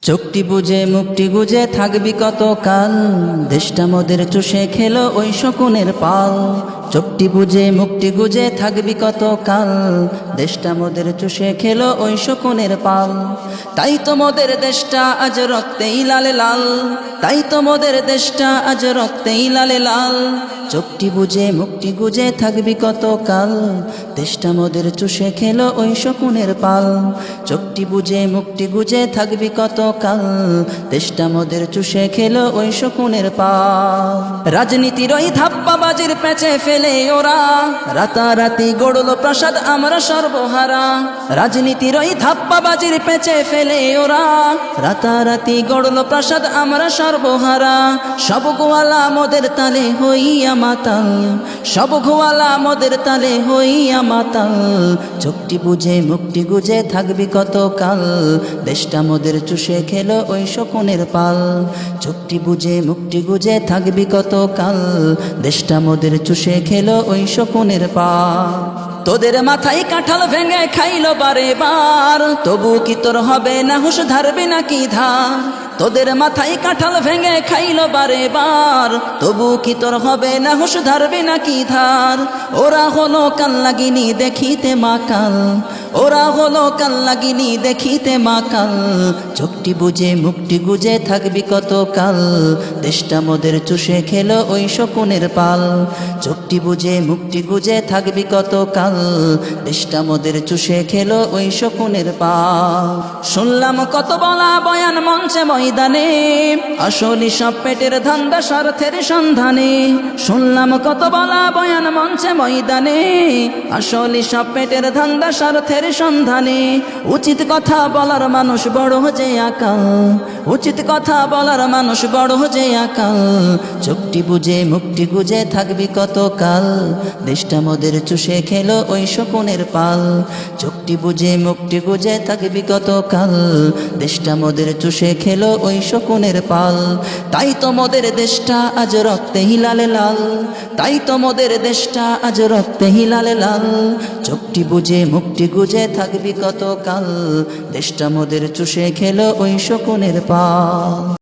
চোখটি বুঝে মুখটি গুজে থাকবি কতকাল, দেশটা মোদের চুষে খেলো ওই শকুনের পাল। চোখটি বুঝে মুখটি গুজে থাকবি কতকাল, দেশটা মোদের চুষে খেলো ওই শকুনের পাল। তাই তো মোদের দেশটা আজ রক্তেই লালে লাল, তাই তো মোদের দেশটা আজ রক্তেই লালে লাল। চোখটি বুঝে মুখটি গুজে থাকবি কতকাল, দেশটা মোদের চুষে খেলো ওই শকুনের পাল। চোখটি বুঝে মুখটি গুজে থাকবি কতকাল, দেশটা মোদের চুষে খেলো ওই শকুনের পাল। রাজনীতির ওই ধাপ্পাবাজির পেঁচে ফেলে ওরা রাতারাতি গড়ল প্রাসাদ আমরা সর্বহারা। রাজনীতির ওই ধাপ্পাবাজির পেঁচে ফেলে ওরা রাতারাতি গড়ল প্রাসাদ আমরা সর্বহারা। সব গোয়ালা মোদের তালে হইয়া মাতাল, সব গোয়ালা মোদের তালে হইয়া মাতাল। চোখটি বুঝে মুখটি গুজে থাকবি কতকাল, দেশটা মোদের চুষে খেলো ওই শকুনের পাল। চোখটি বুঝে মুখটি গুজে থাকবি কতকাল, দেশটা মোদের চুষে খেলো ওই শকুনের পাল। তোদের মাথায় কাঁঠাল ভেঙে খাইলো বারে বার, তবু কি তোর হবে না হুঁশ ধারবে নাকি ধার। তোদের মাথায় কাঁঠাল ভেঙে খাইলো বারে বার, তবু কি তোর হবে না হুঁশ ধারবে নাকি ধার। ওরা হলো কাল্লাগিনি দেখিতে মাকাল, ওরা হলো কাল্লাগিনি দেখিতে মাকাল। চোখটি বুঝে মুখটি গুজে থাকবি কতকাল, দেশটা মোদের চুষে খেলো ওই শকুনের পাল। চোখটি বুঝে মুখটি গুজে থাকবি কতকাল, দেশটা মোদের চুষে খেলো ওই শকুনের পাল। শুনলাম কত বলা বয়ান মঞ্চে ময়দানে, আসলি সব পেটের ধান্দা স্বার্থের সন্ধানে। শুনলাম কত বলা বয়ান মঞ্চে ময়দানে, আসলি সব পেটের ধান্দা স্বার্থের সন্ধানে। উচিত কথা বলার মানুষ বড় যে আকাল, উচিত কথা বলার মানুষ বড় যে আকাল। চোখটি বুঝে মুখটি গুজে থাকবি কতকাল, দেশটা মোদের চুষে খেলো ওই শকুনের পাল। চোখটি বুঝে মুখটি গুজে থাকবি কতকাল, দেশটা মোদের চুষে খেলো ওই শকুনের পাল। তাই তো মোদের দেশটা আজ রক্তে হিলালে লাল, তাই তো মোদের দেশটা আজ রক্তে হিলালে লাল। চোখটি বুঝে মুখটি গুজে থাকবি কতকাল, দেশটা মোদের চুষে খেলো ওই শকুনের পাল।